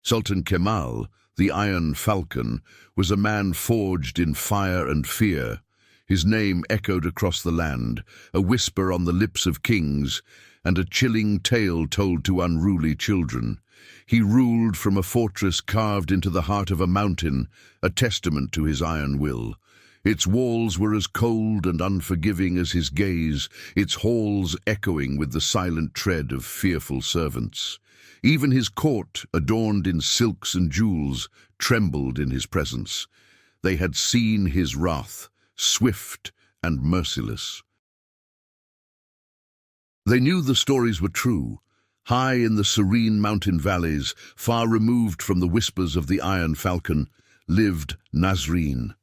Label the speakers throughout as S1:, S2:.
S1: Sultan Kemal, the Iron Falcon, was a man forged in fire and fear. His name echoed across the land, a whisper on the lips of kings, and a chilling tale told to unruly children. He ruled from a fortress carved into the heart of a mountain, a testament to his iron will. Its walls were as cold and unforgiving as his gaze, its halls echoing with the silent tread of fearful servants. Even his court, adorned in silks and jewels, trembled in his presence. They had seen his wrath, swift and merciless. They knew the stories were true. High in the serene mountain valleys, far removed from the whispers of the Iron Falcon, lived Nasreen.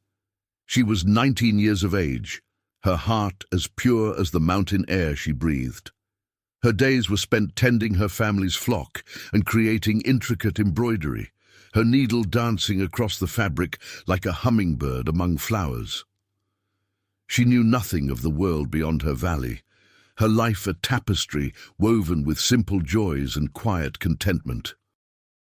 S1: She was 19 years of age, her heart as pure as the mountain air she breathed. Her days were spent tending her family's flock and creating intricate embroidery, her needle dancing across the fabric like a hummingbird among flowers. She knew nothing of the world beyond her valley, her life a tapestry woven with simple joys and quiet contentment.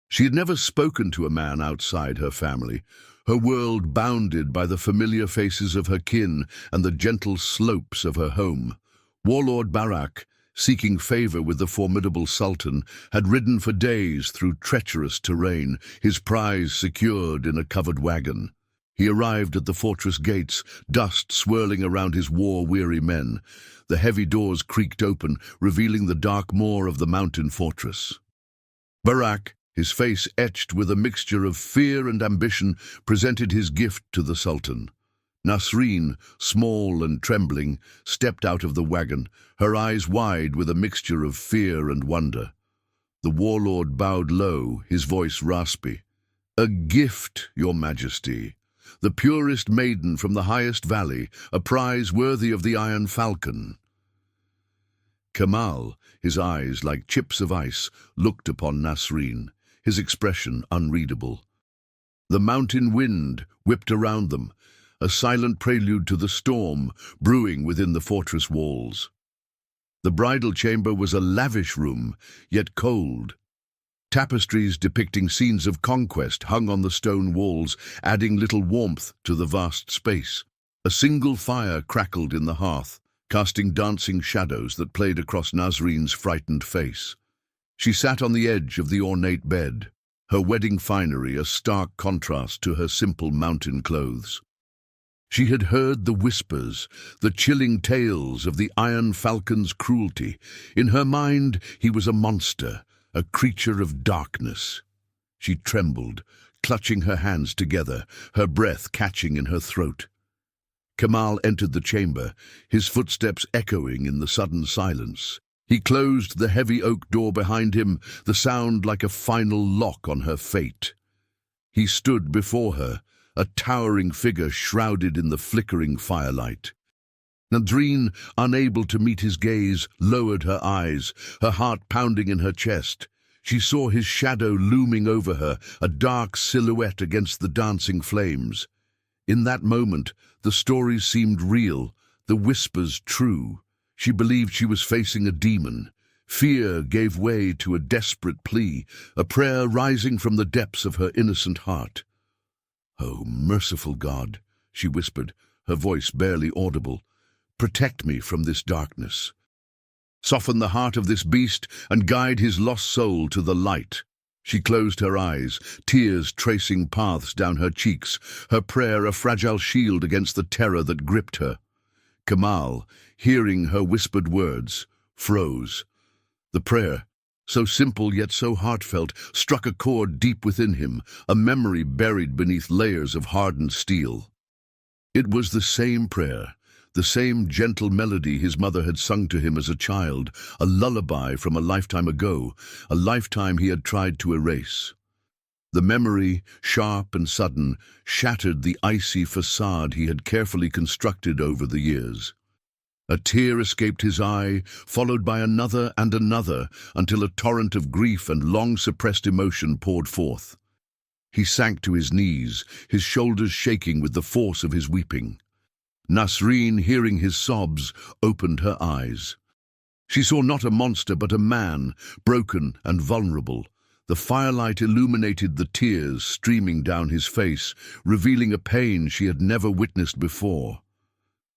S1: She had never spoken to a man outside her family, her world bounded by the familiar faces of her kin and the gentle slopes of her home. Warlord Barak, seeking favor with the formidable Sultan, had ridden for days through treacherous terrain, his prize secured in a covered wagon. He arrived at the fortress gates, dust swirling around his war-weary men. The heavy doors creaked open, revealing the dark maw of the mountain fortress. Barak, his face etched with a mixture of fear and ambition, presented his gift to the Sultan. Nasreen, small and trembling, stepped out of the wagon, her eyes wide with a mixture of fear and wonder. The warlord bowed low, his voice raspy. "A gift, Your Majesty. The purest maiden from the highest valley, a prize worthy of the Iron Falcon." Kemal, his eyes like chips of ice, looked upon Nasreen, his expression unreadable. The mountain wind whipped around them, a silent prelude to the storm brewing within the fortress walls. The bridal chamber was a lavish room, yet cold. Tapestries depicting scenes of conquest hung on the stone walls, adding little warmth to the vast space. A single fire crackled in the hearth, casting dancing shadows that played across Nasreen's frightened face. She sat on the edge of the ornate bed, her wedding finery a stark contrast to her simple mountain clothes. She had heard the whispers, the chilling tales of the Iron Falcon's cruelty. In her mind, he was a monster, a creature of darkness. She trembled, clutching her hands together, her breath catching in her throat. Kemal entered the chamber, his footsteps echoing in the sudden silence. He closed the heavy oak door behind him, the sound like a final lock on her fate. He stood before her, a towering figure shrouded in the flickering firelight. Nasreen, unable to meet his gaze, lowered her eyes, her heart pounding in her chest. She saw his shadow looming over her, a dark silhouette against the dancing flames. In that moment, the stories seemed real, the whispers true. She believed she was facing a demon. Fear gave way to a desperate plea, a prayer rising from the depths of her innocent heart. "Oh, merciful God," she whispered, her voice barely audible, "protect me from this darkness. Soften the heart of this beast and guide his lost soul to the light." She closed her eyes, tears tracing paths down her cheeks, her prayer a fragile shield against the terror that gripped her. Kemal, hearing her whispered words, froze. The prayer, so simple yet so heartfelt, struck a chord deep within him, a memory buried beneath layers of hardened steel. It was the same prayer, the same gentle melody his mother had sung to him as a child, a lullaby from a lifetime ago, a lifetime he had tried to erase. The memory, sharp and sudden, shattered the icy facade he had carefully constructed over the years. A tear escaped his eye, followed by another and another, until a torrent of grief and long-suppressed emotion poured forth. He sank to his knees, his shoulders shaking with the force of his weeping. Nasreen, hearing his sobs, opened her eyes. She saw not a monster but a man, broken and vulnerable, The firelight illuminated the tears streaming down his face, revealing a pain she had never witnessed before.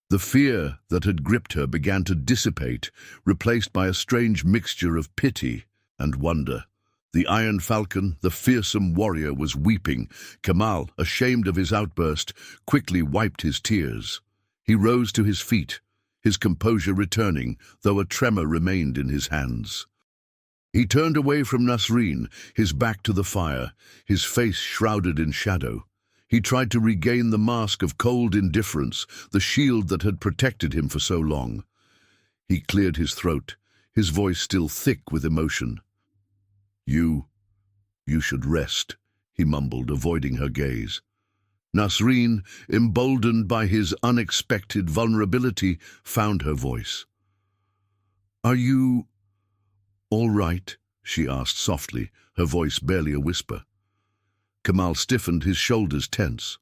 S1: The fear that had gripped her began to dissipate, replaced by a strange mixture of pity and wonder. The Iron Falcon, the fearsome warrior, was weeping. Kamal, ashamed of his outburst, quickly wiped his tears. He rose to his feet, his composure returning, though a tremor remained in his hands. He turned away from Nasreen, his back to the fire, his face shrouded in shadow. He tried to regain the mask of cold indifference, the shield that had protected him for so long. He cleared his throat, his voice still thick with emotion. You should rest," he mumbled, avoiding her gaze. Nasreen, emboldened by his unexpected vulnerability, found her voice. "Are you all right?" she asked softly, her voice barely a whisper. Kamal stiffened, his shoulders tense.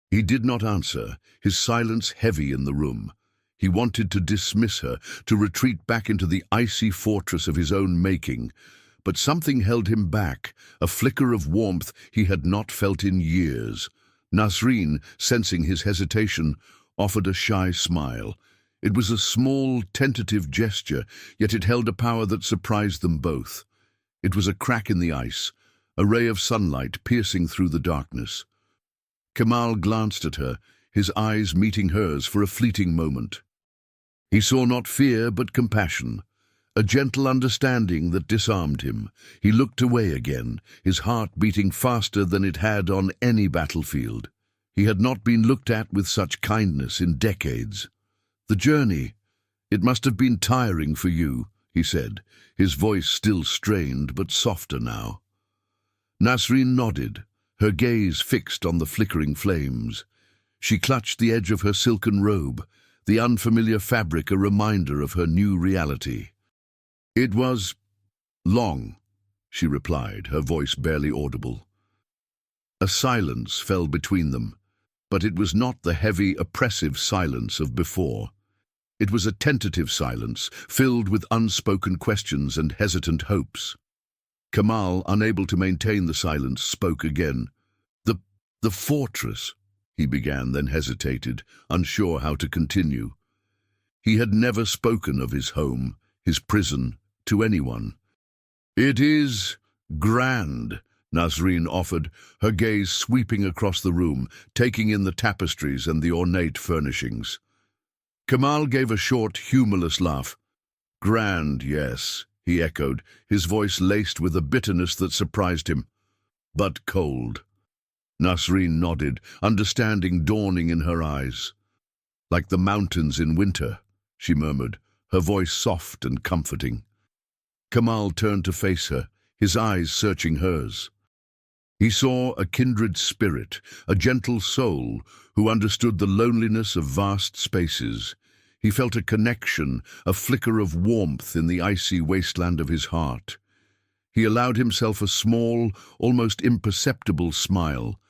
S1: He did not answer, his silence heavy in the room. He wanted to dismiss her, to retreat back into the icy fortress of his own making, but something held him back, a flicker of warmth he had not felt in years. Nasreen, sensing his hesitation, offered a shy smile. It was a small, tentative gesture, yet it held a power that surprised them both. It was a crack in the ice, a ray of sunlight piercing through the darkness. Kamal glanced at her, his eyes meeting hers for a fleeting moment. He saw not fear but compassion, a gentle understanding that disarmed him. He looked away again, his heart beating faster than it had on any battlefield. He had not been looked at with such kindness in decades. "The journey, it must have been tiring for you," he said, his voice still strained but softer now. Nasreen nodded, her gaze fixed on the flickering flames. She clutched the edge of her silken robe, the unfamiliar fabric a reminder of her new reality. "It was long," she replied, her voice barely audible. A silence fell between them, but it was not the heavy, oppressive silence of before. It was a tentative silence, filled with unspoken questions and hesitant hopes. Kamal, unable to maintain the silence, spoke again. The fortress," he began, then hesitated, unsure how to continue. He had never spoken of his home, his prison, to anyone. "It is grand," Nasreen offered, her gaze sweeping across the room, taking in the tapestries and the ornate furnishings. Kamal gave a short, humorless laugh. "Grand, yes," he echoed, his voice laced with a bitterness that surprised him. "But cold." Nasreen nodded, understanding dawning in her eyes. "Like the mountains in winter," she murmured, her voice soft and comforting. Kamal turned to face her, his eyes searching hers. He saw a kindred spirit, a gentle soul who understood the loneliness of vast spaces. He felt a connection, a flicker of warmth in the icy wasteland of his heart. He allowed himself a small, almost imperceptible smile.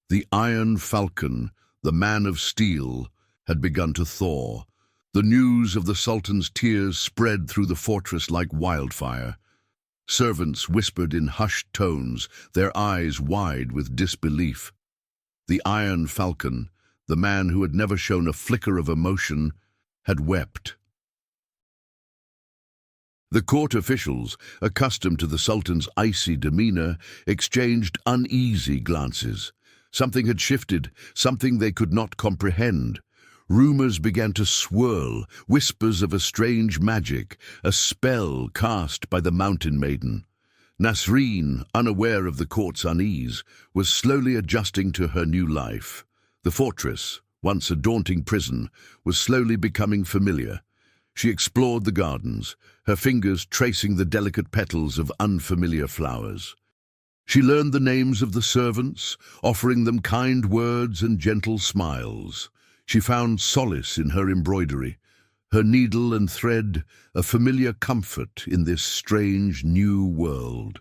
S1: The Iron Falcon, the man of steel, had begun to thaw. The news of the Sultan's tears spread through the fortress like wildfire. Servants whispered in hushed tones, their eyes wide with disbelief. The Iron Falcon, the man who had never shown a flicker of emotion, had wept. The court officials, accustomed to the Sultan's icy demeanor, exchanged uneasy glances. Something had shifted, something they could not comprehend. Rumors began to swirl, whispers of a strange magic, a spell cast by the Mountain Maiden. Nasreen, unaware of the court's unease, was slowly adjusting to her new life. The fortress, once a daunting prison, was slowly becoming familiar. She explored the gardens, her fingers tracing the delicate petals of unfamiliar flowers. She learned the names of the servants, offering them kind words and gentle smiles. She found solace in her embroidery, her needle and thread, a familiar comfort in this strange new world.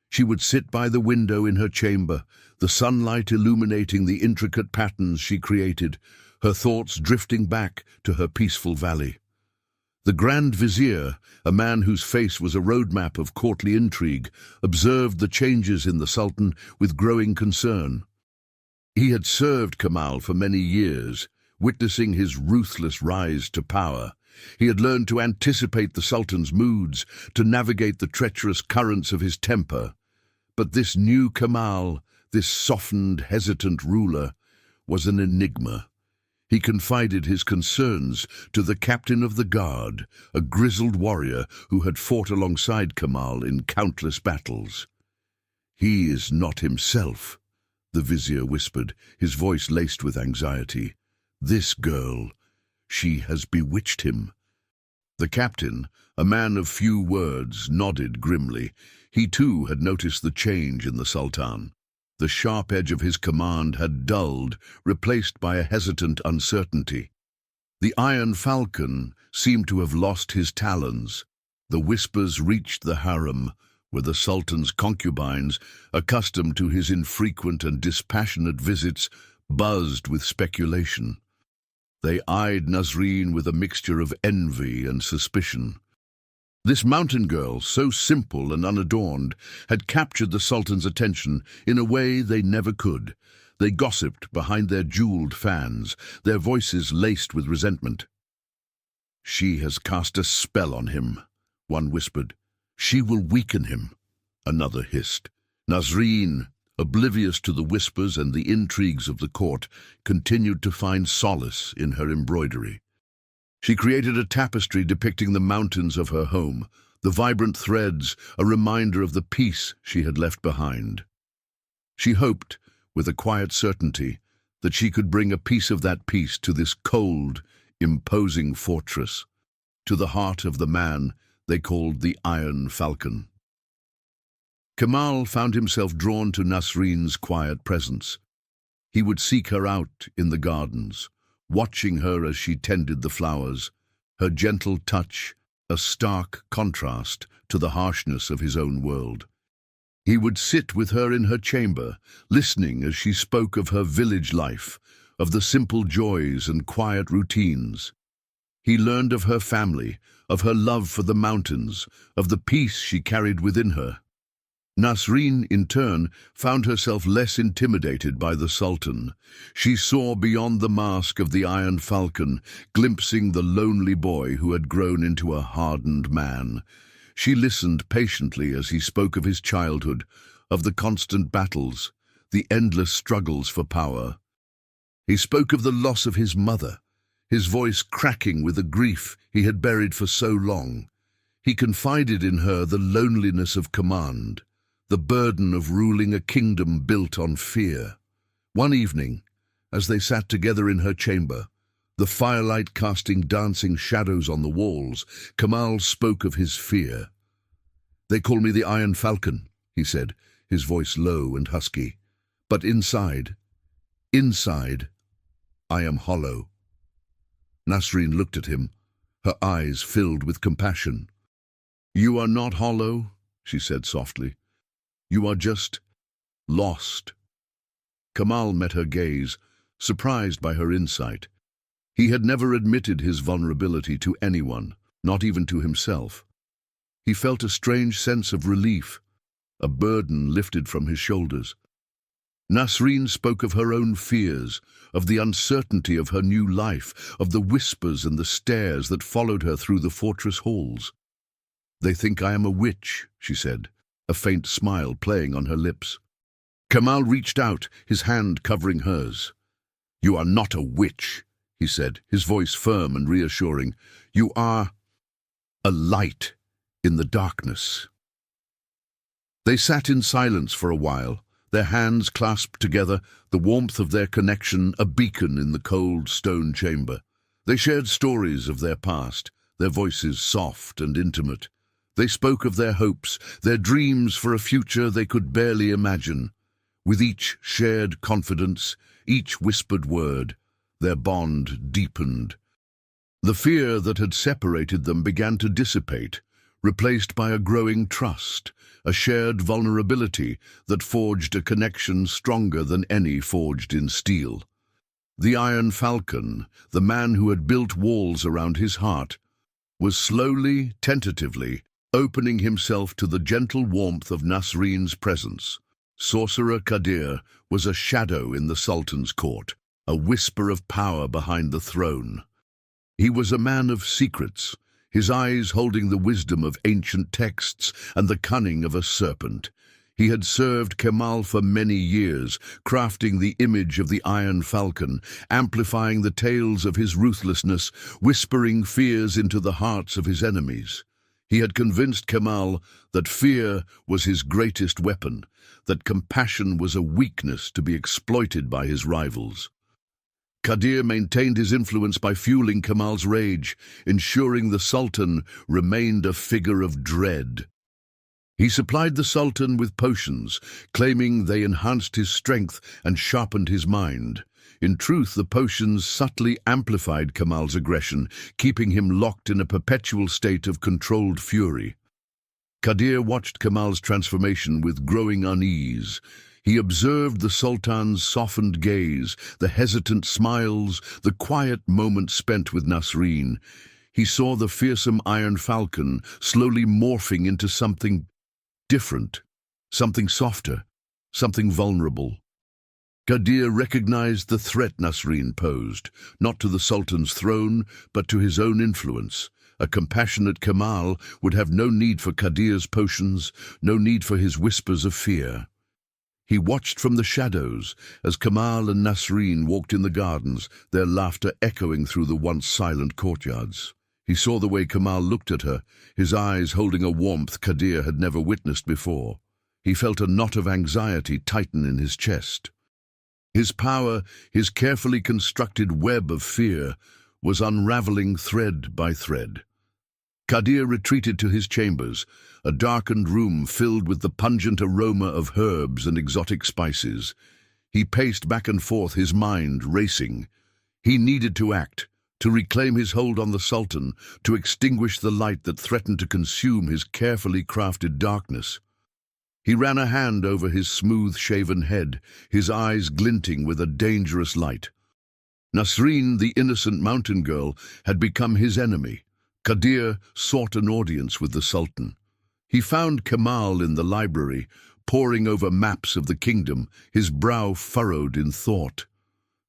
S1: She would sit by the window in her chamber, the sunlight illuminating the intricate patterns she created, her thoughts drifting back to her peaceful valley. The Grand Vizier, a man whose face was a roadmap of courtly intrigue, observed the changes in the Sultan with growing concern. He had served Kamal for many years, witnessing his ruthless rise to power. He had learned to anticipate the Sultan's moods, to navigate the treacherous currents of his temper. But this new Kamal, this softened, hesitant ruler, was an enigma. He confided his concerns to the captain of the guard, a grizzled warrior who had fought alongside Kamal in countless battles. "He is not himself," the vizier whispered, his voice laced with anxiety. "This girl, she has bewitched him." The captain, a man of few words, nodded grimly. He too had noticed the change in the Sultan. The sharp edge of his command had dulled, replaced by a hesitant uncertainty. The Iron Falcon seemed to have lost his talons. The whispers reached the harem, where the Sultan's concubines, accustomed to his infrequent and dispassionate visits, buzzed with speculation. They eyed Nasreen with a mixture of envy and suspicion. This mountain girl, so simple and unadorned, had captured the Sultan's attention in a way they never could. They gossiped behind their jeweled fans, their voices laced with resentment. "She has cast a spell on him," one whispered. "She will weaken him," another hissed. Nasreen, oblivious to the whispers and the intrigues of the court, continued to find solace in her embroidery. She created a tapestry depicting the mountains of her home, the vibrant threads a reminder of the peace she had left behind. She hoped, with a quiet certainty, that she could bring a piece of that peace to this cold, imposing fortress, to the heart of the man they called the Iron Falcon. Kamal found himself drawn to Nasreen's quiet presence. He would seek her out in the gardens, watching her as she tended the flowers, her gentle touch a stark contrast to the harshness of his own world. He would sit with her in her chamber, listening as she spoke of her village life, of the simple joys and quiet routines. He learned of her family, of her love for the mountains, of the peace she carried within her. Nasreen, in turn, found herself less intimidated by the Sultan. She saw beyond the mask of the Iron Falcon, glimpsing the lonely boy who had grown into a hardened man. She listened patiently as he spoke of his childhood, of the constant battles, the endless struggles for power. He spoke of the loss of his mother, his voice cracking with the grief he had buried for so long. He confided in her the loneliness of command, the burden of ruling a kingdom built on fear. One evening, as they sat together in her chamber, the firelight casting dancing shadows on the walls, Kamal spoke of his fear. "They call me the Iron Falcon," he said, his voice low and husky. "But inside, I am hollow." Nasreen looked at him, her eyes filled with compassion. "You are not hollow," she said softly. "You are just lost." Kamal met her gaze, surprised by her insight. He had never admitted his vulnerability to anyone, not even to himself. He felt a strange sense of relief, a burden lifted from his shoulders. Nasreen spoke of her own fears, of the uncertainty of her new life, of the whispers and the stares that followed her through the fortress halls. "They think I am a witch," she said, a faint smile playing on her lips. Kamal reached out, his hand covering hers. "You are not a witch," he said, his voice firm and reassuring. "You are a light in the darkness." They sat in silence for a while, their hands clasped together, the warmth of their connection a beacon in the cold stone chamber. They shared stories of their past, their voices soft and intimate. They spoke of their hopes, their dreams for a future they could barely imagine. With each shared confidence, each whispered word, their bond deepened. The fear that had separated them began to dissipate, replaced by a growing trust, a shared vulnerability that forged a connection stronger than any forged in steel. The Iron Falcon, the man who had built walls around his heart, was slowly, tentatively, opening himself to the gentle warmth of Nasreen's presence. Sorcerer Qadir was a shadow in the Sultan's court, a whisper of power behind the throne. He was a man of secrets, his eyes holding the wisdom of ancient texts and the cunning of a serpent. He had served Kemal for many years, crafting the image of the Iron Falcon, amplifying the tales of his ruthlessness, whispering fears into the hearts of his enemies. He had convinced Kemal that fear was his greatest weapon, that compassion was a weakness to be exploited by his rivals. Qadir maintained his influence by fueling Kemal's rage, ensuring the Sultan remained a figure of dread. He supplied the Sultan with potions, claiming they enhanced his strength and sharpened his mind. In truth, the potions subtly amplified Kemal's aggression, keeping him locked in a perpetual state of controlled fury. Qadir watched Kemal's transformation with growing unease. He observed the Sultan's softened gaze, the hesitant smiles, the quiet moments spent with Nasreen. He saw the fearsome Iron Falcon slowly morphing into something different, something softer, something vulnerable. Qadir recognized the threat Nasreen posed, not to the Sultan's throne, but to his own influence. A compassionate Kemal would have no need for Qadir's potions, no need for his whispers of fear. He watched from the shadows as Kemal and Nasreen walked in the gardens, their laughter echoing through the once silent courtyards. He saw the way Kemal looked at her, his eyes holding a warmth Qadir had never witnessed before. He felt a knot of anxiety tighten in his chest. His power, his carefully constructed web of fear, was unraveling thread by thread. Qadir retreated to his chambers, a darkened room filled with the pungent aroma of herbs and exotic spices. He paced back and forth, his mind racing. He needed to act, to reclaim his hold on the Sultan, to extinguish the light that threatened to consume his carefully crafted darkness. He ran a hand over his smooth-shaven head, his eyes glinting with a dangerous light. Nasreen, the innocent mountain girl, had become his enemy. Qadir sought an audience with the Sultan. He found Kemal in the library, poring over maps of the kingdom, his brow furrowed in thought.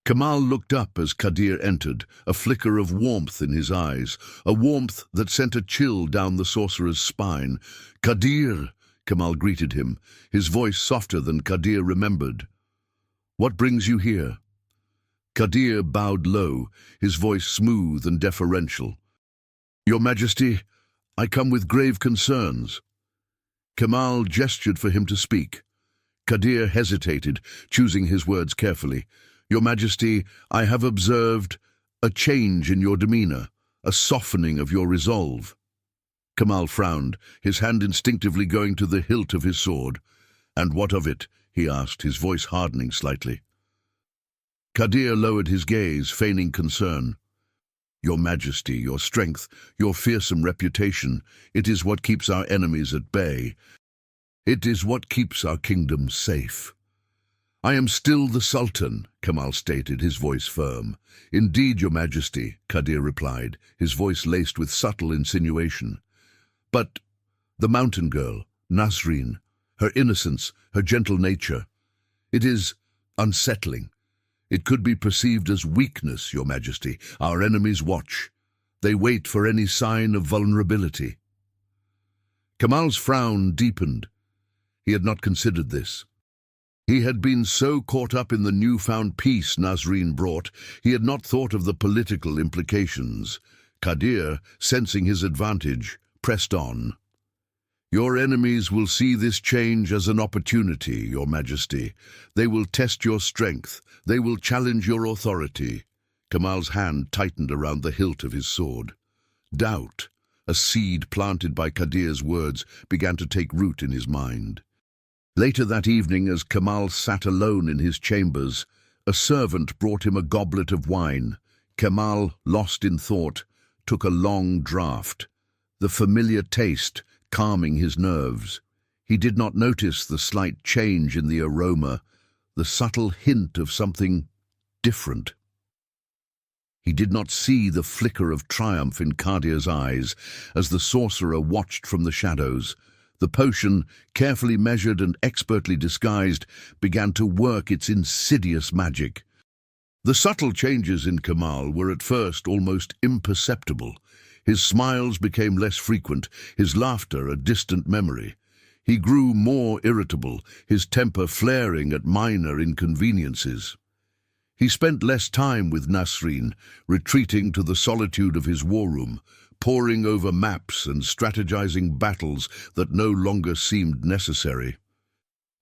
S1: Kemal looked up as Qadir entered, a flicker of warmth in his eyes, a warmth that sent a chill down the sorcerer's spine. "Qadir," Kemal greeted him, his voice softer than Qadir remembered. "What brings you here?" Qadir bowed low, his voice smooth and deferential. "Your Majesty, I come with grave concerns." Kemal gestured for him to speak. Qadir hesitated, choosing his words carefully. "Your Majesty, I have observed a change in your demeanor, a softening of your resolve." Kemal frowned, his hand instinctively going to the hilt of his sword. "And what of it?" he asked, his voice hardening slightly. Qadir lowered his gaze, feigning concern. "Your Majesty, your strength, your fearsome reputation, it is what keeps our enemies at bay. It is what keeps our kingdom safe." "I am still the Sultan," Kemal stated, his voice firm. "Indeed, Your Majesty," Qadir replied, his voice laced with subtle insinuation. "But the mountain girl, Nasreen, her innocence, her gentle nature, it is unsettling. It could be perceived as weakness, Your Majesty. Our enemies watch. They wait for any sign of vulnerability." Kemal's frown deepened. He had not considered this. He had been so caught up in the newfound peace Nasreen brought, he had not thought of the political implications. Qadir, sensing his advantage, pressed on. "Your enemies will see this change as an opportunity, Your Majesty. They will test your strength. They will challenge your authority." Kemal's hand tightened around the hilt of his sword. Doubt, a seed planted by Qadir's words, began to take root in his mind. Later that evening, as Kemal sat alone in his chambers, a servant brought him a goblet of wine. Kemal, lost in thought, took a long draught, the familiar taste calming his nerves. He did not notice the slight change in the aroma, the subtle hint of something different. He did not see the flicker of triumph in Kadyr's eyes as the sorcerer watched from the shadows. The potion, carefully measured and expertly disguised, began to work its insidious magic. The subtle changes in Kamal were at first almost imperceptible. His smiles became less frequent, his laughter a distant memory. He grew more irritable, his temper flaring at minor inconveniences. He spent less time with Nasreen, retreating to the solitude of his war room, poring over maps and strategizing battles that no longer seemed necessary.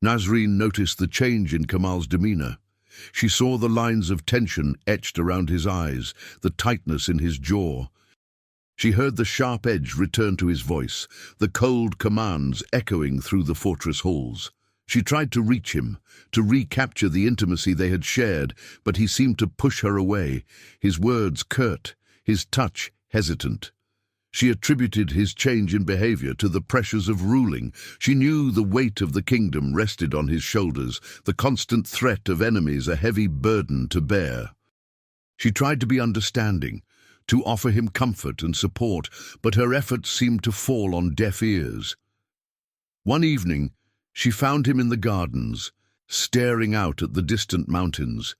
S1: Nasreen noticed the change in Kamal's demeanor. She saw the lines of tension etched around his eyes, the tightness in his jaw. She heard the sharp edge return to his voice, the cold commands echoing through the fortress halls. She tried to reach him, to recapture the intimacy they had shared, but he seemed to push her away, his words curt, his touch hesitant. She attributed his change in behavior to the pressures of ruling. She knew the weight of the kingdom rested on his shoulders, the constant threat of enemies a heavy burden to bear. She tried to be understanding, to offer him comfort and support, but her efforts seemed to fall on deaf ears. One evening, she found him in the gardens, staring out at the distant mountains,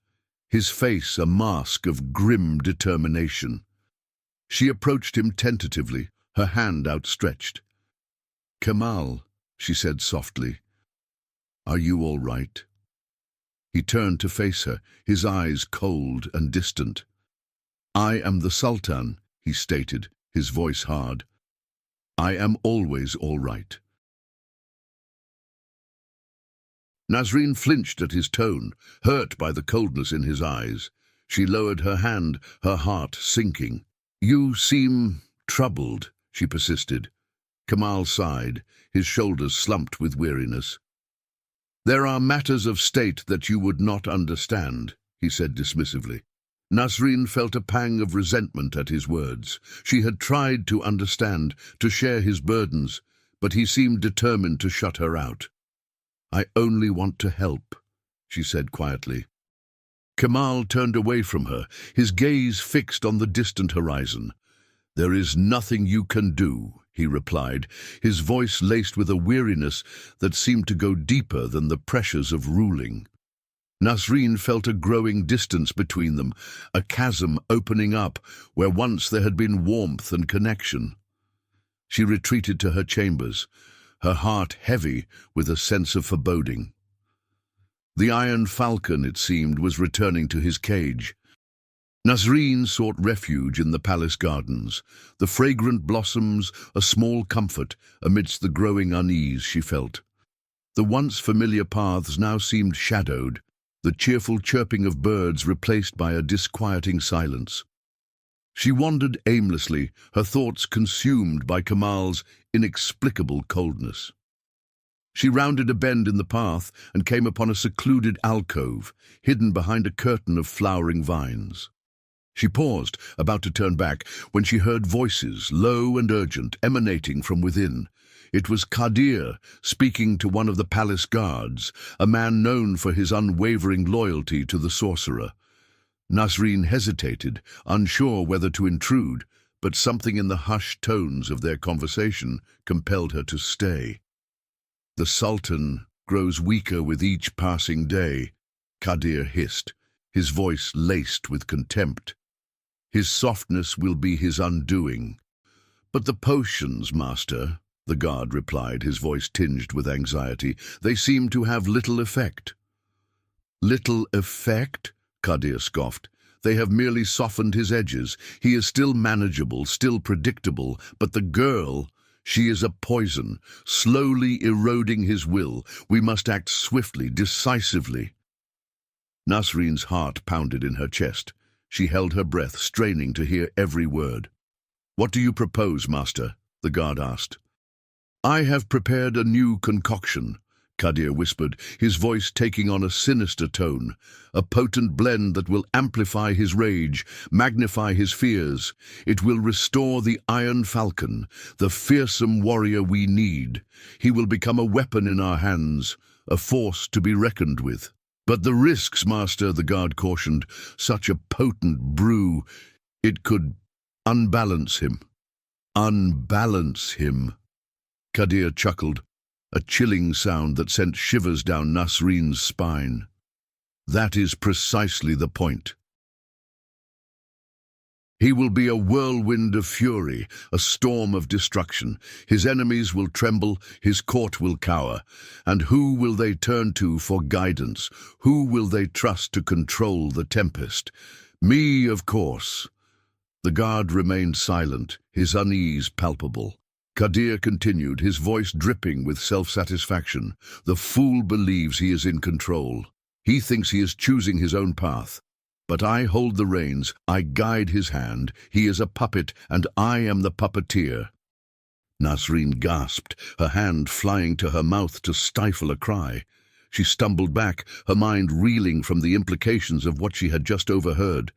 S1: his face a mask of grim determination. She approached him tentatively, her hand outstretched. "Kamal," she said softly, "are you all right?" He turned to face her, his eyes cold and distant. "I am the Sultan," he stated, his voice hard. "I am always all right." Nasreen flinched at his tone, hurt by the coldness in his eyes. She lowered her hand, her heart sinking. "You seem troubled," she persisted. Kamal sighed, his shoulders slumped with weariness. "There are matters of state that you would not understand," he said dismissively. Nasreen felt a pang of resentment at his words. She had tried to understand, to share his burdens, but he seemed determined to shut her out. "I only want to help," she said quietly. Kamal turned away from her, his gaze fixed on the distant horizon. "There is nothing you can do," he replied, his voice laced with a weariness that seemed to go deeper than the pressures of ruling. Nasreen felt a growing distance between them, a chasm opening up where once there had been warmth and connection. She retreated to her chambers, her heart heavy with a sense of foreboding. The iron falcon, it seemed, was returning to his cage. Nasreen sought refuge in the palace gardens, the fragrant blossoms a small comfort amidst the growing unease she felt. The once familiar paths now seemed shadowed, the cheerful chirping of birds replaced by a disquieting silence. She wandered aimlessly, her thoughts consumed by Kamal's inexplicable coldness. She rounded a bend in the path and came upon a secluded alcove, hidden behind a curtain of flowering vines. She paused, about to turn back, when she heard voices, low and urgent, emanating from within. It was Kadir, speaking to one of the palace guards, a man known for his unwavering loyalty to the sorcerer. Nasreen hesitated, unsure whether to intrude, but something in the hushed tones of their conversation compelled her to stay. "The Sultan grows weaker with each passing day," Kadir hissed, his voice laced with contempt. "His softness will be his undoing." "But the potions, master," the guard replied, his voice tinged with anxiety, "they seem to have little effect." "Little effect?" Kadir scoffed. "They have merely softened his edges. He is still manageable, still predictable, but the girl, she is a poison, slowly eroding his will. We must act swiftly, decisively." Nasreen's heart pounded in her chest. She held her breath, straining to hear every word. "What do you propose, master?" the guard asked. "I have prepared a new concoction," Kadir whispered, his voice taking on a sinister tone, "a potent blend that will amplify his rage, magnify his fears. It will restore the Iron Falcon, the fearsome warrior we need. He will become a weapon in our hands, a force to be reckoned with." "But the risks, master," the guard cautioned. "Such a potent brew. It could unbalance him. Unbalance him. Kadir chuckled, a chilling sound that sent shivers down Nasreen's spine. That is precisely the point. He will be a whirlwind of fury, a storm of destruction. His enemies will tremble, his court will cower. And who will they turn to for guidance? Who will they trust to control the tempest? Me, of course. The guard remained silent, his unease palpable. Kadir continued, his voice dripping with self-satisfaction. The fool believes he is in control. He thinks he is choosing his own path. But I hold the reins, I guide his hand. He is a puppet, and I am the puppeteer. Nasreen gasped, her hand flying to her mouth to stifle a cry. She stumbled back, her mind reeling from the implications of what she had just overheard.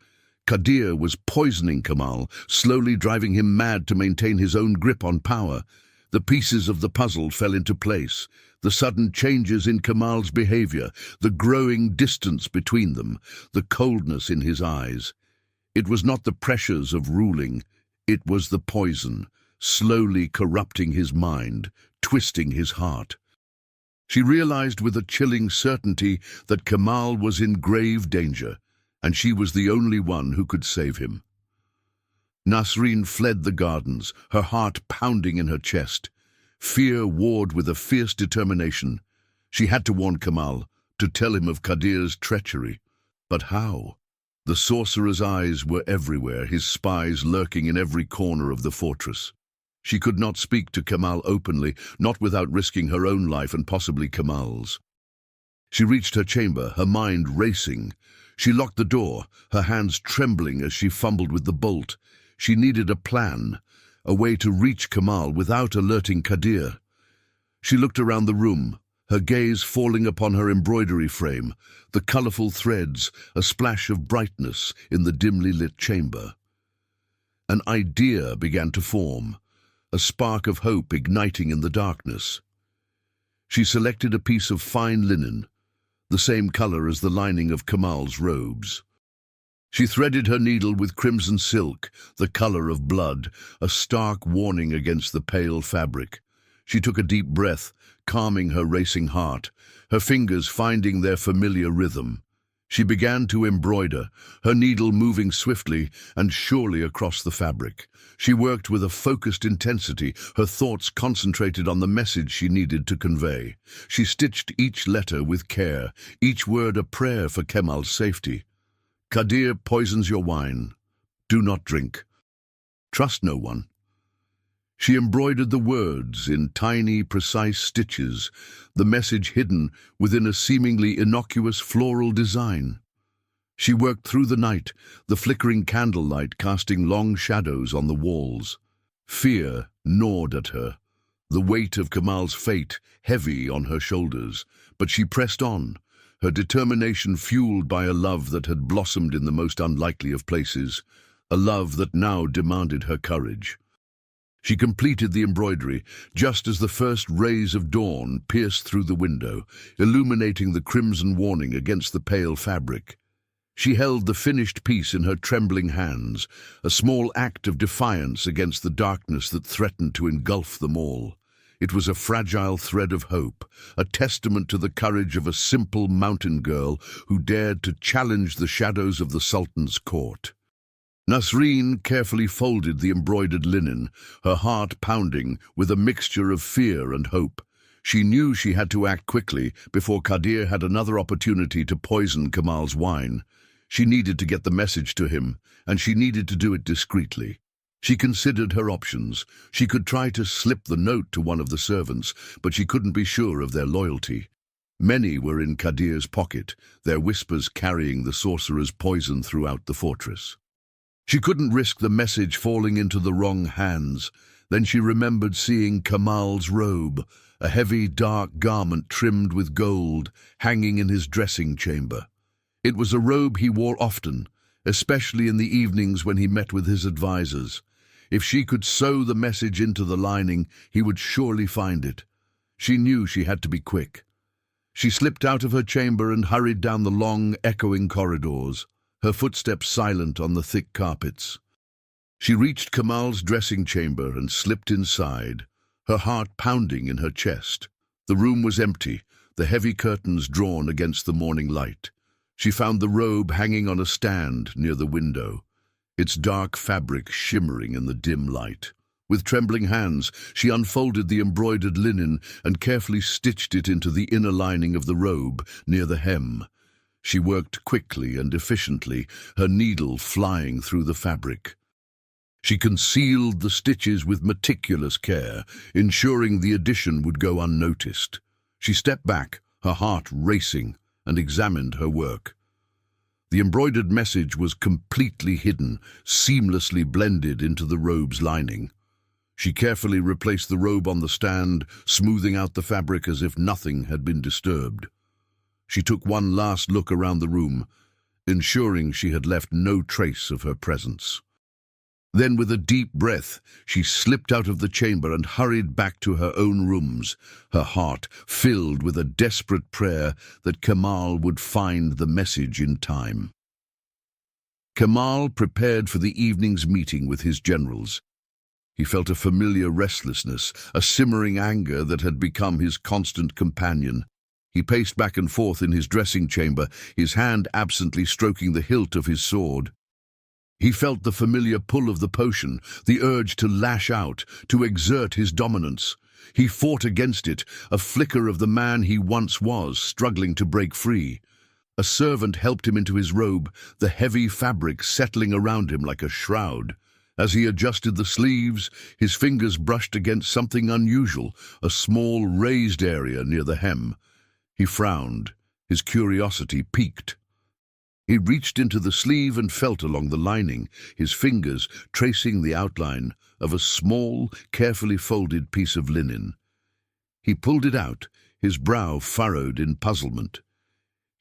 S1: Kadir was poisoning Kamal, slowly driving him mad to maintain his own grip on power. The pieces of the puzzle fell into place. The sudden changes in Kamal's behavior, the growing distance between them, the coldness in his eyes. It was not the pressures of ruling, it was the poison, slowly corrupting his mind, twisting his heart. She realized with a chilling certainty that Kamal was in grave danger, and she was the only one who could save him. Nasreen fled the gardens, her heart pounding in her chest. Fear warred with a fierce determination. She had to warn Kamal, to tell him of Kadir's treachery. But how? The sorcerer's eyes were everywhere, his spies lurking in every corner of the fortress. She could not speak to Kamal openly, not without risking her own life and possibly Kamal's. She reached her chamber, her mind racing. She locked the door, her hands trembling as she fumbled with the bolt. She needed a plan, a way to reach Kamal without alerting Kadir. She looked around the room, her gaze falling upon her embroidery frame, the colorful threads, a splash of brightness in the dimly lit chamber. An idea began to form, a spark of hope igniting in the darkness. She selected a piece of fine linen, the same color as the lining of Kamal's robes. She threaded her needle with crimson silk, the color of blood, a stark warning against the pale fabric. She took a deep breath, calming her racing heart, her fingers finding their familiar rhythm. She began to embroider, her needle moving swiftly and surely across the fabric. She worked with a focused intensity, her thoughts concentrated on the message she needed to convey. She stitched each letter with care, each word a prayer for Kemal's safety. Kadir poisons your wine. Do not drink. Trust no one. She embroidered the words in tiny, precise stitches, the message hidden within a seemingly innocuous floral design. She worked through the night, the flickering candlelight casting long shadows on the walls. Fear gnawed at her, the weight of Kamal's fate heavy on her shoulders, but she pressed on, her determination fueled by a love that had blossomed in the most unlikely of places, a love that now demanded her courage. She completed the embroidery just as the first rays of dawn pierced through the window, illuminating the crimson warning against the pale fabric. She held the finished piece in her trembling hands, a small act of defiance against the darkness that threatened to engulf them all. It was a fragile thread of hope, a testament to the courage of a simple mountain girl who dared to challenge the shadows of the Sultan's court. Nasreen carefully folded the embroidered linen, her heart pounding with a mixture of fear and hope. She knew she had to act quickly before Kadir had another opportunity to poison Kamal's wine. She needed to get the message to him, and she needed to do it discreetly. She considered her options. She could try to slip the note to one of the servants, but she couldn't be sure of their loyalty. Many were in Kadir's pocket, their whispers carrying the sorcerer's poison throughout the fortress. She couldn't risk the message falling into the wrong hands. Then she remembered seeing Kamal's robe, a heavy, dark garment trimmed with gold, hanging in his dressing chamber. It was a robe he wore often, especially in the evenings when he met with his advisors. If she could sew the message into the lining, he would surely find it. She knew she had to be quick. She slipped out of her chamber and hurried down the long, echoing corridors, her footsteps silent on the thick carpets. She reached Kamal's dressing chamber and slipped inside, her heart pounding in her chest. The room was empty, the heavy curtains drawn against the morning light. She found the robe hanging on a stand near the window, its dark fabric shimmering in the dim light. With trembling hands, she unfolded the embroidered linen and carefully stitched it into the inner lining of the robe near the hem. She worked quickly and efficiently, her needle flying through the fabric. She concealed the stitches with meticulous care, ensuring the addition would go unnoticed. She stepped back, her heart racing, and examined her work. The embroidered message was completely hidden, seamlessly blended into the robe's lining. She carefully replaced the robe on the stand, smoothing out the fabric as if nothing had been disturbed. She took one last look around the room, ensuring she had left no trace of her presence. Then, with a deep breath, she slipped out of the chamber and hurried back to her own rooms, her heart filled with a desperate prayer that Kamal would find the message in time. Kamal prepared for the evening's meeting with his generals. He felt a familiar restlessness, a simmering anger that had become his constant companion. He paced back and forth in his dressing chamber, his hand absently stroking the hilt of his sword. He felt the familiar pull of the potion, the urge to lash out, to exert his dominance. He fought against it, a flicker of the man he once was, struggling to break free. A servant helped him into his robe, the heavy fabric settling around him like a shroud. As he adjusted the sleeves, his fingers brushed against something unusual, a small raised area near the hem. He frowned, his curiosity piqued. He reached into the sleeve and felt along the lining, his fingers tracing the outline of a small, carefully folded piece of linen. He pulled it out, his brow furrowed in puzzlement.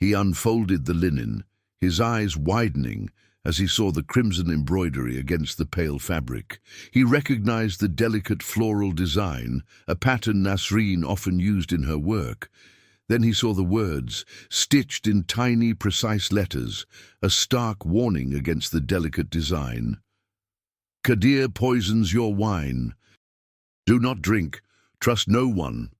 S1: He unfolded the linen, his eyes widening as he saw the crimson embroidery against the pale fabric. He recognized the delicate floral design, a pattern Nasreen often used in her work. Then he saw the words, stitched in tiny, precise letters, a stark warning against the delicate design. Qadir poisons your wine. Do not drink. Trust no one.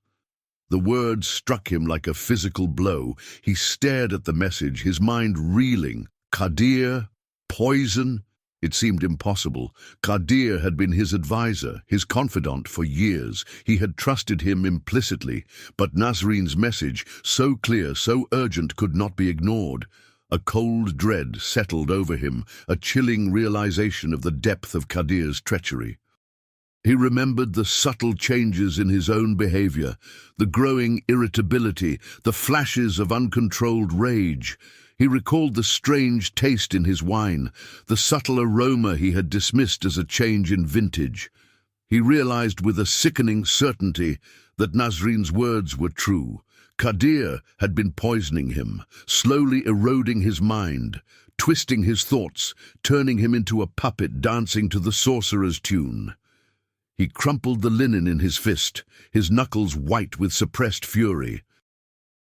S1: The words struck him like a physical blow. He stared at the message, his mind reeling. Qadir? Poison? It seemed impossible. Qadir had been his advisor, his confidant for years. He had trusted him implicitly, but Nasreen's message, so clear, so urgent, could not be ignored. A cold dread settled over him, a chilling realization of the depth of Qadir's treachery. He remembered the subtle changes in his own behavior, the growing irritability, the flashes of uncontrolled rage. He recalled the strange taste in his wine, the subtle aroma he had dismissed as a change in vintage. He realized with a sickening certainty that Nasreen's words were true. Qadir had been poisoning him, slowly eroding his mind, twisting his thoughts, turning him into a puppet dancing to the sorcerer's tune. He crumpled the linen in his fist, his knuckles white with suppressed fury.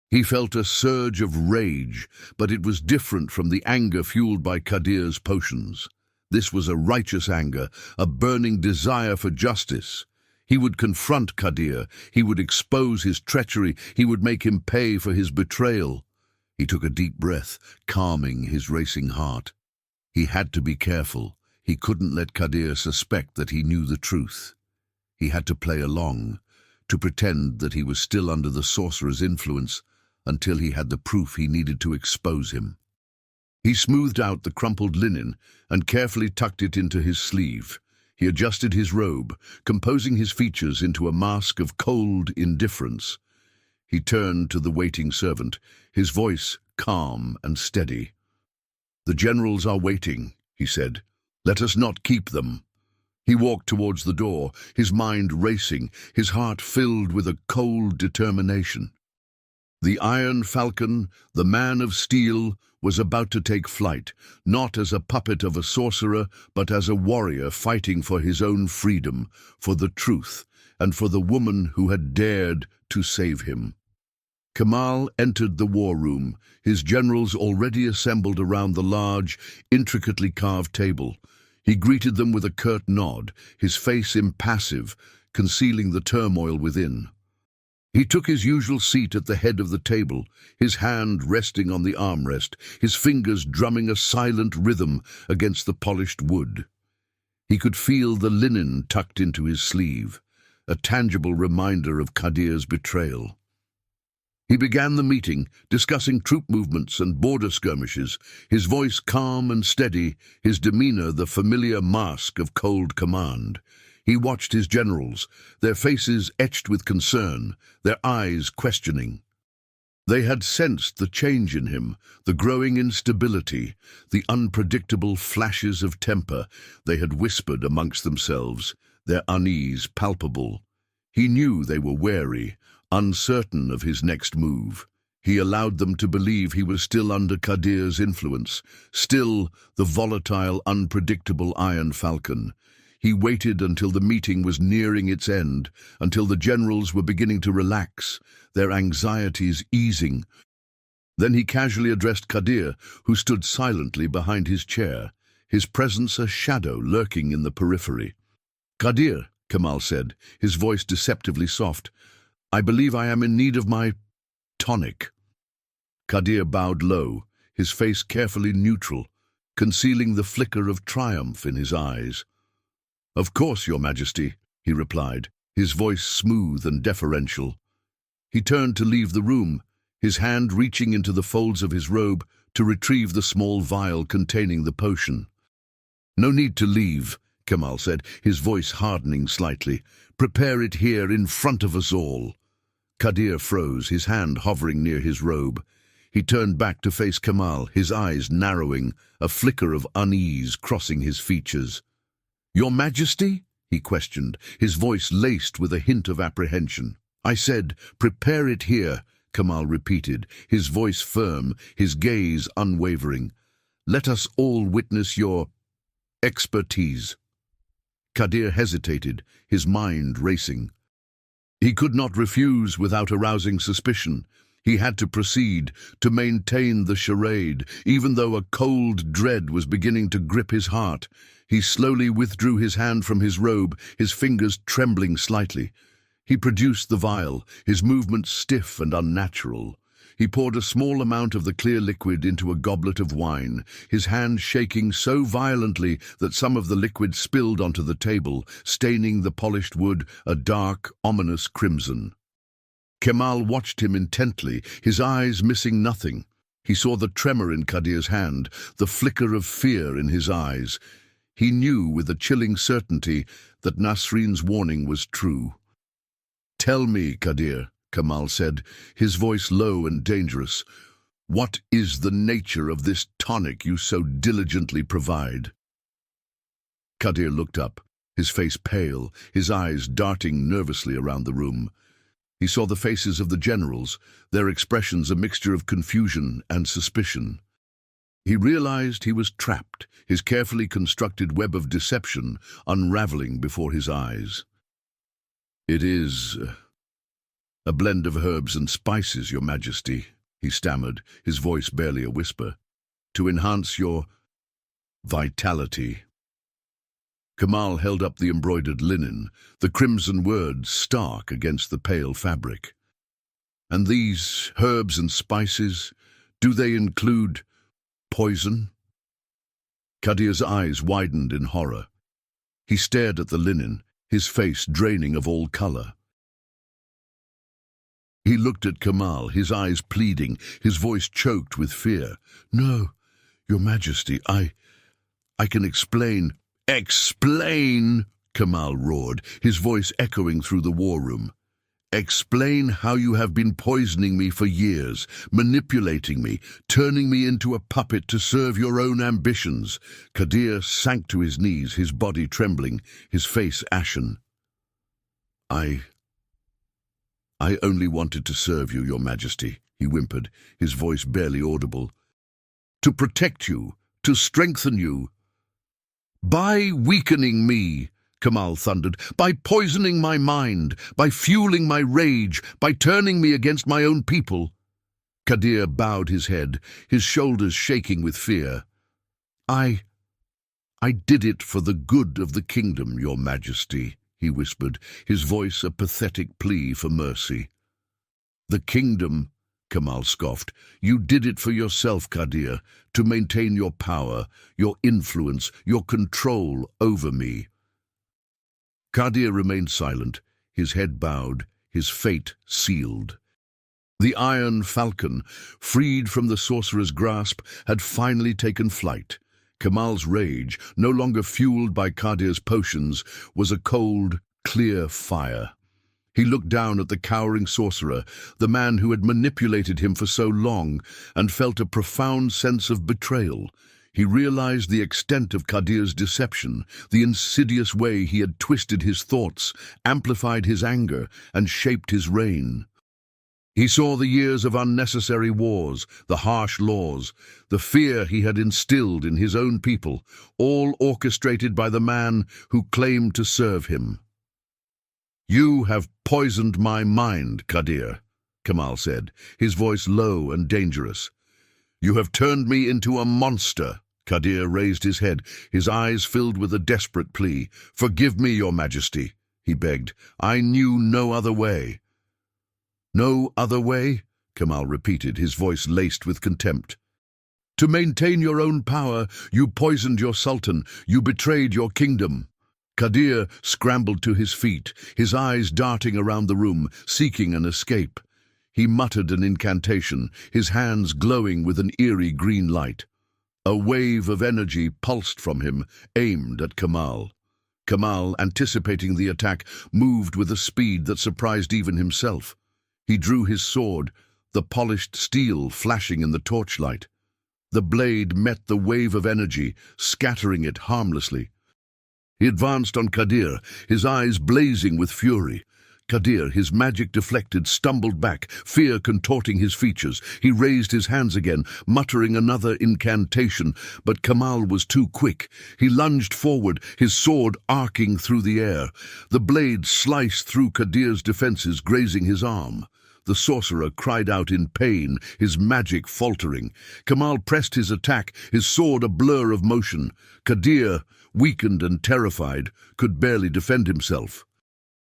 S1: He felt a surge of rage, but it was different from the anger fueled by Qadir's potions. This was a righteous anger, a burning desire for justice. He would confront Qadir, he would expose his treachery, he would make him pay for his betrayal. He took a deep breath, calming his racing heart. He had to be careful. He couldn't let Qadir suspect that he knew the truth. He had to play along, to pretend that he was still under the sorcerer's influence, until he had the proof he needed to expose him. He smoothed out the crumpled linen and carefully tucked it into his sleeve. He adjusted his robe, composing his features into a mask of cold indifference. He turned to the waiting servant, his voice calm and steady. "The generals are waiting," he said. "Let us not keep them." He walked towards the door, his mind racing, his heart filled with a cold determination. The Iron Falcon, the man of steel, was about to take flight, not as a puppet of a sorcerer, but as a warrior fighting for his own freedom, for the truth, and for the woman who had dared to save him. Kamal entered the war room, his generals already assembled around the large, intricately carved table. He greeted them with a curt nod, his face impassive, concealing the turmoil within. He took his usual seat at the head of the table, his hand resting on the armrest, his fingers drumming a silent rhythm against the polished wood. He could feel the linen tucked into his sleeve, a tangible reminder of Qadir's betrayal. He began the meeting, discussing troop movements and border skirmishes, his voice calm and steady, his demeanor the familiar mask of cold command. He watched his generals, their faces etched with concern, their eyes questioning. They had sensed the change in him, the growing instability, the unpredictable flashes of temper. They had whispered amongst themselves, their unease palpable. He knew they were wary, uncertain of his next move. He allowed them to believe he was still under Qadir's influence, still the volatile, unpredictable Iron Falcon. He waited until the meeting was nearing its end, until the generals were beginning to relax, their anxieties easing. Then he casually addressed Qadir, who stood silently behind his chair, his presence a shadow lurking in the periphery. "Qadir," Kamal said, his voice deceptively soft, "I believe I am in need of my tonic." Qadir bowed low, his face carefully neutral, concealing the flicker of triumph in his eyes. "Of course, Your Majesty," he replied, his voice smooth and deferential. He turned to leave the room, his hand reaching into the folds of his robe to retrieve the small vial containing the potion. "No need to leave," Kamal said, his voice hardening slightly. "Prepare it here in front of us all." Qadir froze, his hand hovering near his robe. He turned back to face Kamal, his eyes narrowing, a flicker of unease crossing his features. "Your Majesty?" he questioned, his voice laced with a hint of apprehension. "I said, prepare it here," Kamal repeated, his voice firm, his gaze unwavering. "Let us all witness your expertise." Qadir hesitated, his mind racing. He could not refuse without arousing suspicion. He had to proceed, to maintain the charade, even though a cold dread was beginning to grip his heart. He slowly withdrew his hand from his robe, his fingers trembling slightly. He produced the vial, his movements stiff and unnatural. He poured a small amount of the clear liquid into a goblet of wine, his hand shaking so violently that some of the liquid spilled onto the table, staining the polished wood a dark, ominous crimson. Kemal watched him intently, his eyes missing nothing. He saw the tremor in Qadir's hand, the flicker of fear in his eyes. He knew with a chilling certainty that Nasreen's warning was true. "Tell me, Qadir," Kamal said, his voice low and dangerous, "what is the nature of this tonic you so diligently provide?" Qadir looked up, his face pale, his eyes darting nervously around the room. He saw the faces of the generals, their expressions a mixture of confusion and suspicion. He realized he was trapped, his carefully constructed web of deception unraveling before his eyes. "It is a blend of herbs and spices, Your Majesty," he stammered, his voice barely a whisper, "to enhance your vitality." Kamal held up the embroidered linen, the crimson words stark against the pale fabric. "And these herbs and spices, do they include poison?" Qadir's eyes widened in horror. He stared at the linen, his face draining of all color. He looked at Kamal, his eyes pleading, his voice choked with fear. "No, Your Majesty, I can explain." "Explain!" Kamal roared, his voice echoing through the war room. "Explain how you have been poisoning me for years, manipulating me, turning me into a puppet to serve your own ambitions." Qadir sank to his knees, his body trembling, his face ashen. I only wanted to serve you, Your Majesty," he whimpered, his voice barely audible. "To protect you, to strengthen you." "By weakening me," Kamal thundered, "by poisoning my mind, by fueling my rage, by turning me against my own people." Qadir bowed his head, his shoulders shaking with fear. I "I did it for the good of the kingdom, your majesty," he whispered, his voice a pathetic plea for mercy. "The kingdom," Kamal scoffed. "You did it for yourself, Qadir, to maintain your power, your influence, your control over me." Qadir remained silent, his head bowed, his fate sealed. The Iron Falcon, freed from the sorcerer's grasp, had finally taken flight. Kamal's rage, no longer fueled by Qadir's potions, was a cold, clear fire. He looked down at the cowering sorcerer, the man who had manipulated him for so long, and felt a profound sense of betrayal. He realized the extent of Qadir's deception, the insidious way he had twisted his thoughts, amplified his anger, and shaped his reign. He saw the years of unnecessary wars, the harsh laws, the fear he had instilled in his own people, all orchestrated by the man who claimed to serve him. "You have poisoned my mind, Qadir," Kamal said, his voice low and dangerous. "You have turned me into a monster." Qadir raised his head, his eyes filled with a desperate plea. "Forgive me, your majesty," he begged. "I knew no other way." "No other way?" Kamal repeated, his voice laced with contempt. "To maintain your own power, you poisoned your sultan, you betrayed your kingdom." Qadir scrambled to his feet, his eyes darting around the room, seeking an escape. He muttered an incantation, his hands glowing with an eerie green light. A wave of energy pulsed from him, aimed at Kamal. Kamal, anticipating the attack, moved with a speed that surprised even himself. He drew his sword, the polished steel flashing in the torchlight. The blade met the wave of energy, scattering it harmlessly. He advanced on Qadir, his eyes blazing with fury. Qadir, his magic deflected, stumbled back, fear contorting his features. He raised his hands again, muttering another incantation, but Kamal was too quick. He lunged forward, his sword arcing through the air. The blade sliced through Qadir's defenses, grazing his arm. The sorcerer cried out in pain, his magic faltering. Kamal pressed his attack, his sword a blur of motion. Qadir, weakened and terrified, could barely defend himself.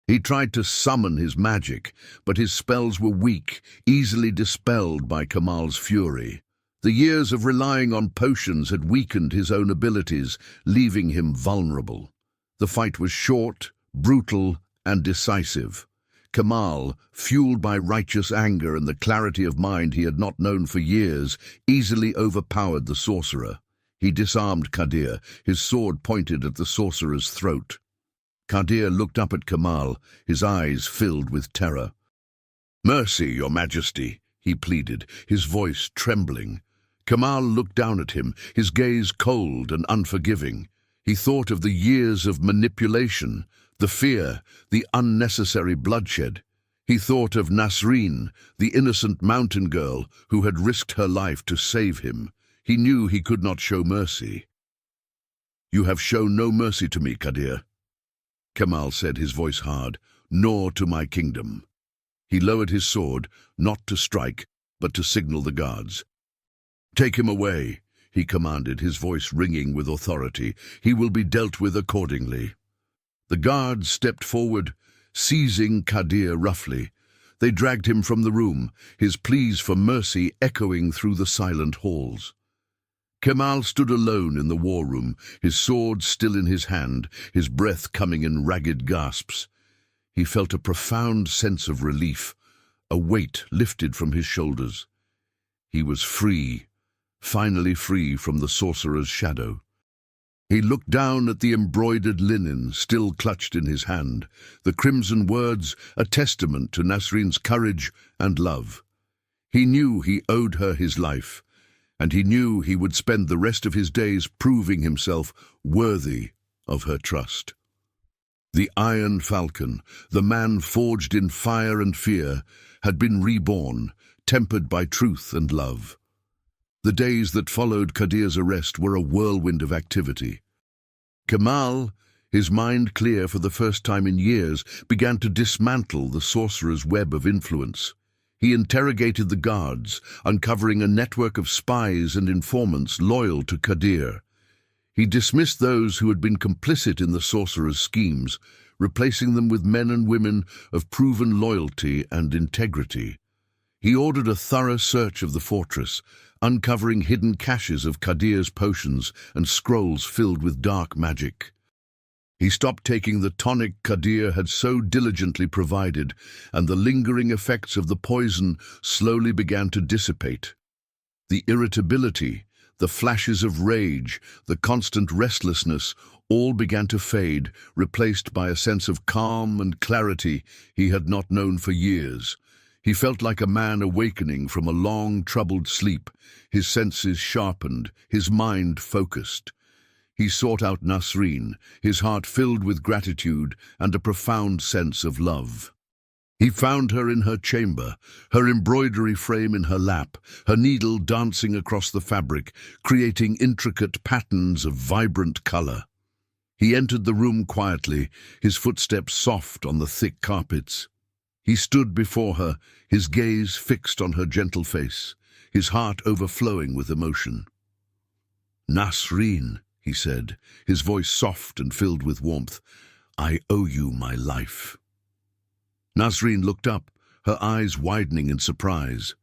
S1: He tried to summon his magic, but his spells were weak, easily dispelled by Kamal's fury. The years of relying on potions had weakened his own abilities, leaving him vulnerable. The fight was short, brutal, and decisive. Kamal, fueled by righteous anger and the clarity of mind he had not known for years, easily overpowered the sorcerer. He disarmed Qadir, his sword pointed at the sorcerer's throat. Qadir looked up at Kamal, his eyes filled with terror. "Mercy, your majesty," he pleaded, his voice trembling. Kamal looked down at him, his gaze cold and unforgiving. He thought of the years of manipulation, the fear, the unnecessary bloodshed. He thought of Nasreen, the innocent mountain girl who had risked her life to save him. He knew he could not show mercy. "You have shown no mercy to me, Qadir," Kamal said, his voice hard, "nor to my kingdom." He lowered his sword, not to strike, but to signal the guards. "Take him away," he commanded, his voice ringing with authority. "He will be dealt with accordingly." The guards stepped forward, seizing Qadir roughly. They dragged him from the room, his pleas for mercy echoing through the silent halls. Kamal stood alone in the war room, his sword still in his hand, his breath coming in ragged gasps. He felt a profound sense of relief, a weight lifted from his shoulders. He was free, finally free from the sorcerer's shadow. He looked down at the embroidered linen still clutched in his hand, the crimson words a testament to Nasreen's courage and love. He knew he owed her his life, and he knew he would spend the rest of his days proving himself worthy of her trust. The Iron Falcon, the man forged in fire and fear, had been reborn, tempered by truth and love. The days that followed Qadir's arrest were a whirlwind of activity. Kamal, his mind clear for the first time in years, began to dismantle the sorcerer's web of influence. He interrogated the guards, uncovering a network of spies and informants loyal to Qadir. He dismissed those who had been complicit in the sorcerer's schemes, replacing them with men and women of proven loyalty and integrity. He ordered a thorough search of the fortress, uncovering hidden caches of Qadir's potions and scrolls filled with dark magic. He stopped taking the tonic Qadir had so diligently provided, and the lingering effects of the poison slowly began to dissipate. The irritability, the flashes of rage, the constant restlessness, all began to fade, replaced by a sense of calm and clarity he had not known for years. He felt like a man awakening from a long, troubled sleep, his senses sharpened, his mind focused. He sought out Nasreen, his heart filled with gratitude and a profound sense of love. He found her in her chamber, her embroidery frame in her lap, her needle dancing across the fabric, creating intricate patterns of vibrant color. He entered the room quietly, his footsteps soft on the thick carpets. He stood before her, his gaze fixed on her gentle face, his heart overflowing with emotion. "Nasreen," he said, his voice soft and filled with warmth, "I owe you my life." Nasreen looked up, her eyes widening in surprise.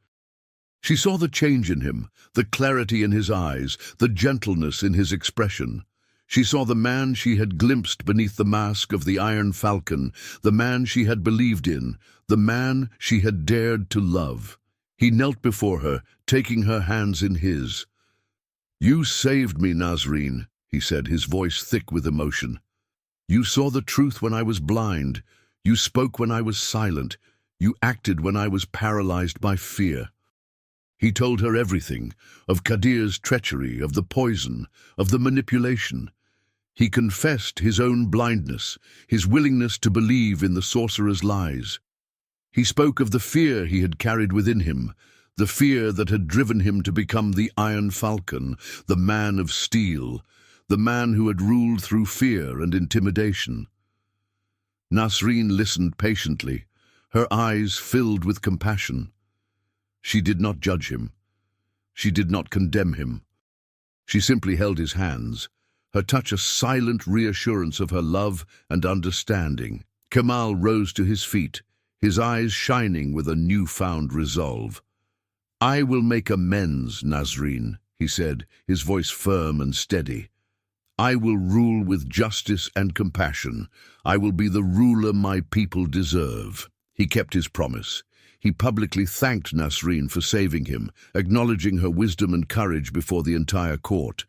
S1: She saw the change in him, the clarity in his eyes, the gentleness in his expression. She saw the man she had glimpsed beneath the mask of the Iron Falcon, the man she had believed in, the man she had dared to love. He knelt before her, taking her hands in his. "You saved me, Nasreen," he said, his voice thick with emotion. "You saw the truth when I was blind. You spoke when I was silent. You acted when I was paralyzed by fear." He told her everything, of Qadir's treachery, of the poison, of the manipulation. He confessed his own blindness, his willingness to believe in the sorcerer's lies. He spoke of the fear he had carried within him, the fear that had driven him to become the Iron Falcon, the man of steel, the man who had ruled through fear and intimidation. Nasreen listened patiently, her eyes filled with compassion. She did not judge him. She did not condemn him. She simply held his hands, her touch a silent reassurance of her love and understanding. Kemal rose to his feet, his eyes shining with a newfound resolve. "I will make amends, Nasreen," he said, his voice firm and steady. "I will rule with justice and compassion. I will be the ruler my people deserve." He kept his promise. He publicly thanked Nasreen for saving him, acknowledging her wisdom and courage before the entire court.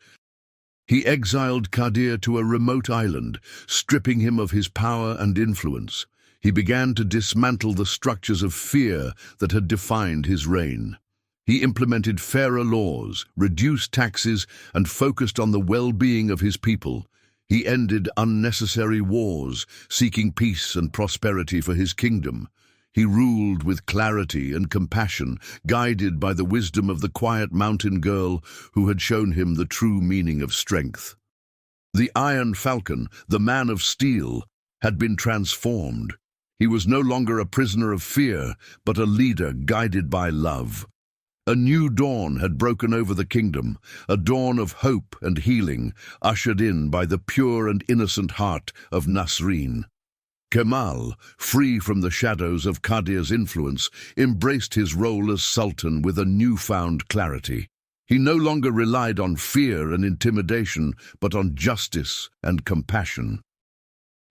S1: He exiled Qadir to a remote island, stripping him of his power and influence. He began to dismantle the structures of fear that had defined his reign. He implemented fairer laws, reduced taxes, and focused on the well-being of his people. He ended unnecessary wars, seeking peace and prosperity for his kingdom. He ruled with clarity and compassion, guided by the wisdom of the quiet mountain girl who had shown him the true meaning of strength. The Iron Falcon, the man of steel, had been transformed. He was no longer a prisoner of fear, but a leader guided by love. A new dawn had broken over the kingdom, a dawn of hope and healing, ushered in by the pure and innocent heart of Nasreen. Kemal, free from the shadows of Qadir's influence, embraced his role as sultan with a newfound clarity. He no longer relied on fear and intimidation, but on justice and compassion.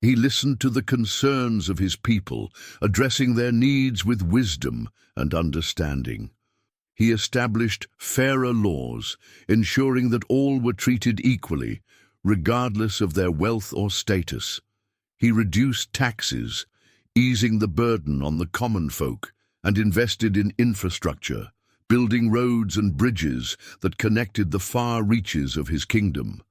S1: He listened to the concerns of his people, addressing their needs with wisdom and understanding. He established fairer laws, ensuring that all were treated equally, regardless of their wealth or status. He reduced taxes, easing the burden on the common folk, and invested in infrastructure, building roads and bridges that connected the far reaches of his kingdom.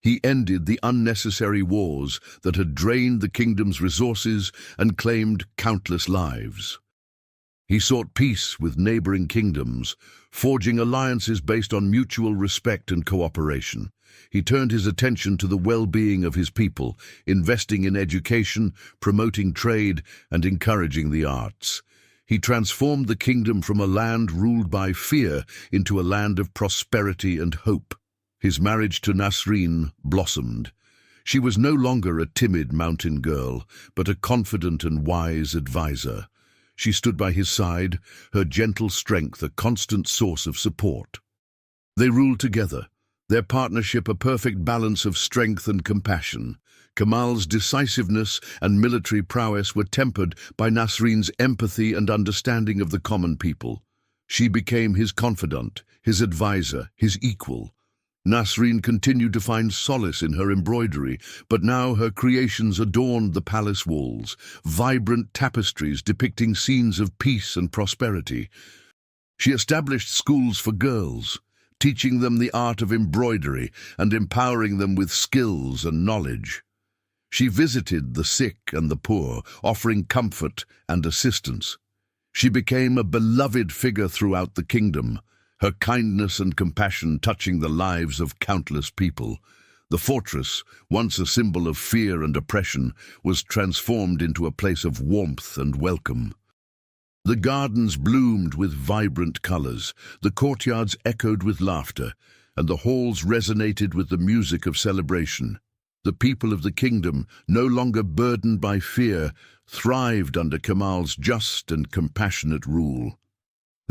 S1: He ended the unnecessary wars that had drained the kingdom's resources and claimed countless lives. He sought peace with neighboring kingdoms, forging alliances based on mutual respect and cooperation. He turned his attention to the well-being of his people, investing in education, promoting trade, and encouraging the arts. He transformed the kingdom from a land ruled by fear into a land of prosperity and hope. His marriage to Nasreen blossomed. She was no longer a timid mountain girl, but a confident and wise advisor. She stood by his side, her gentle strength a constant source of support. They ruled together, their partnership a perfect balance of strength and compassion. Kemal's decisiveness and military prowess were tempered by Nasreen's empathy and understanding of the common people. She became his confidant, his advisor, his equal. Nasreen continued to find solace in her embroidery, but now her creations adorned the palace walls, vibrant tapestries depicting scenes of peace and prosperity. She established schools for girls, teaching them the art of embroidery and empowering them with skills and knowledge. She visited the sick and the poor, offering comfort and assistance. She became a beloved figure throughout the kingdom, her kindness and compassion touching the lives of countless people. The fortress, once a symbol of fear and oppression, was transformed into a place of warmth and welcome. The gardens bloomed with vibrant colors, the courtyards echoed with laughter, and the halls resonated with the music of celebration. The people of the kingdom, no longer burdened by fear, thrived under Kemal's just and compassionate rule.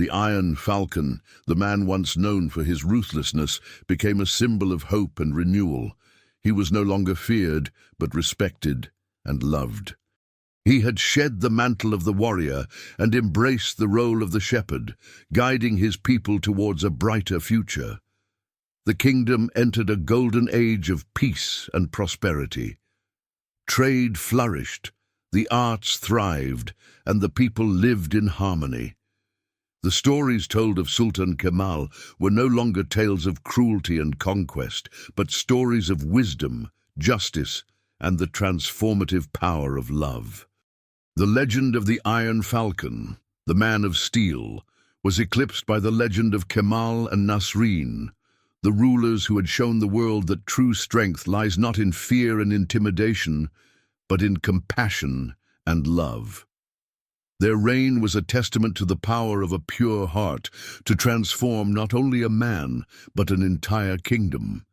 S1: The Iron Falcon, the man once known for his ruthlessness, became a symbol of hope and renewal. He was no longer feared, but respected and loved. He had shed the mantle of the warrior and embraced the role of the shepherd, guiding his people towards a brighter future. The kingdom entered a golden age of peace and prosperity. Trade flourished, the arts thrived, and the people lived in harmony. The stories told of Sultan Kemal were no longer tales of cruelty and conquest, but stories of wisdom, justice, and the transformative power of love. The legend of the Iron Falcon, the man of steel, was eclipsed by the legend of Kemal and Nasreen, the rulers who had shown the world that true strength lies not in fear and intimidation, but in compassion and love. Their reign was a testament to the power of a pure heart to transform not only a man, but an entire kingdom.